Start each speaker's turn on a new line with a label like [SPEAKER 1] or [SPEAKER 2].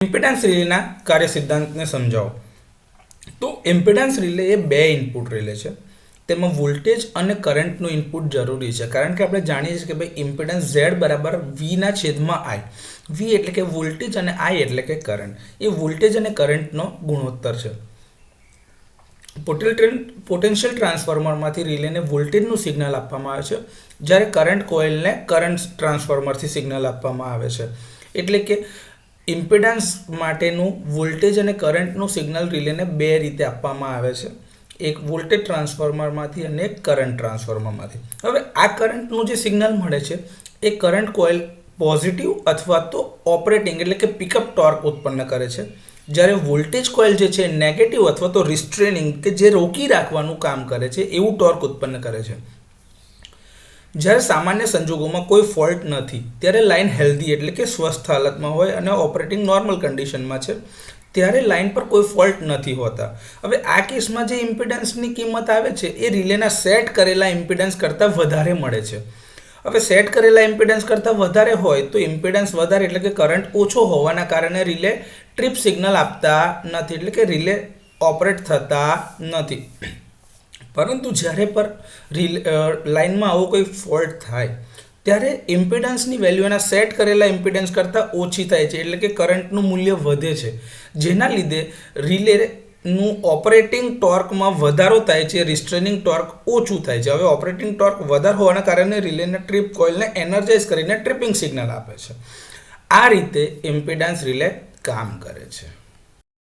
[SPEAKER 1] Impedance રિલેના કાર્ય સિદ્ધાંતને સમજાવો. તો ઇમ્પિડન્સ રિલે એ બે ઇનપુટ રિલે છે. તેમાં વોલ્ટેજ અને કરંટનું ઇનપુટ જરૂરી છે, કારણ કે આપણે જાણીએ છીએ કે ભાઈ ઇમ્પિડન્સ Z બરાબર વીના છેદમાં આઈ. વી એટલે કે વોલ્ટેજ અને આઈ એટલે કે કરંટ. એ વોલ્ટેજ અને કરંટનો ગુણોત્તર છે. પોટેન્શિયલ ટ્રાન્સફોર્મરમાંથી રિલેને વોલ્ટેજનું સિગ્નલ આપવામાં આવે છે, જ્યારે કરંટ કોઇલને કરંટ ટ્રાન્સફોર્મરથી સિગ્નલ આપવામાં આવે છે. એટલે કે ઇમ્પિડન્સ માટેનું વોલ્ટેજ અને કરંટનું સિગ્નલ રિલેને બે રીતે આપવામાં આવે છે, એક વોલ્ટેજ ટ્રાન્સફોર્મરમાંથી અને એક કરંટ ટ્રાન્સફોર્મરમાંથી. હવે આ કરંટનું જે સિગ્નલ મળે છે એ કરંટ કોઇલ પોઝિટિવ અથવા તો ઓપરેટિંગ એટલે કે પિકઅપ ટોર્ક ઉત્પન્ન કરે છે, જ્યારે વોલ્ટેજ કોઇલ જે છે નેગેટિવ અથવા તો રિસ્ટ્રેનિંગ કે જે રોકી રાખવાનું કામ કરે છે એવું ટોર્ક ઉત્પન્ન કરે છે. જ્યારે સામાન્ય સંજોગોમાં કોઈ ફોલ્ટ નથી ત્યારે લાઇન હેલ્ધી એટલે કે સ્વસ્થ હાલતમાં હોય અને ઓપરેટિંગ નોર્મલ કન્ડિશનમાં છે, ત્યારે લાઇન પર કોઈ ફોલ્ટ નથી હોતા. હવે આ કેસમાં જે ઇમ્પિડન્સની કિંમત આવે છે એ રિલેના સેટ કરેલા ઇમ્પિડન્સ કરતાં વધારે મળે છે. હવે સેટ કરેલા ઇમ્પિડન્સ કરતાં વધારે હોય તો ઇમ્પિડન્સ વધારે એટલે કે કરંટ ઓછો હોવાના કારણે રિલે ટ્રિપ સિગ્નલ આપતા નથી, એટલે કે રિલે ઓપરેટ થતા નથી. પરંતુ જ્યારે પર લાઇનમાં આવો કોઈ ફોલ્ટ થાય ત્યારે ઇમ્પિડન્સની વેલ્યુ એના સેટ કરેલા ઇમ્પિડન્સ કરતાં ઓછી થાય છે, એટલે કે કરંટનું મૂલ્ય વધે છે, જેના લીધે રિલેનું ઓપરેટિંગ ટોર્કમાં વધારો થાય છે, રિસ્ટ્રેનિંગ ટોર્ક ઓછું થાય છે. હવે ઓપરેટિંગ ટોર્ક વધારે હોવાના કારણે રિલેના ટ્રીપ કોઇલને એનર્જાઇઝ કરીને ટ્રિપિંગ સિગ્નલ આપે છે. આ રીતે ઇમ્પિડન્સ રિલે કામ કરે છે.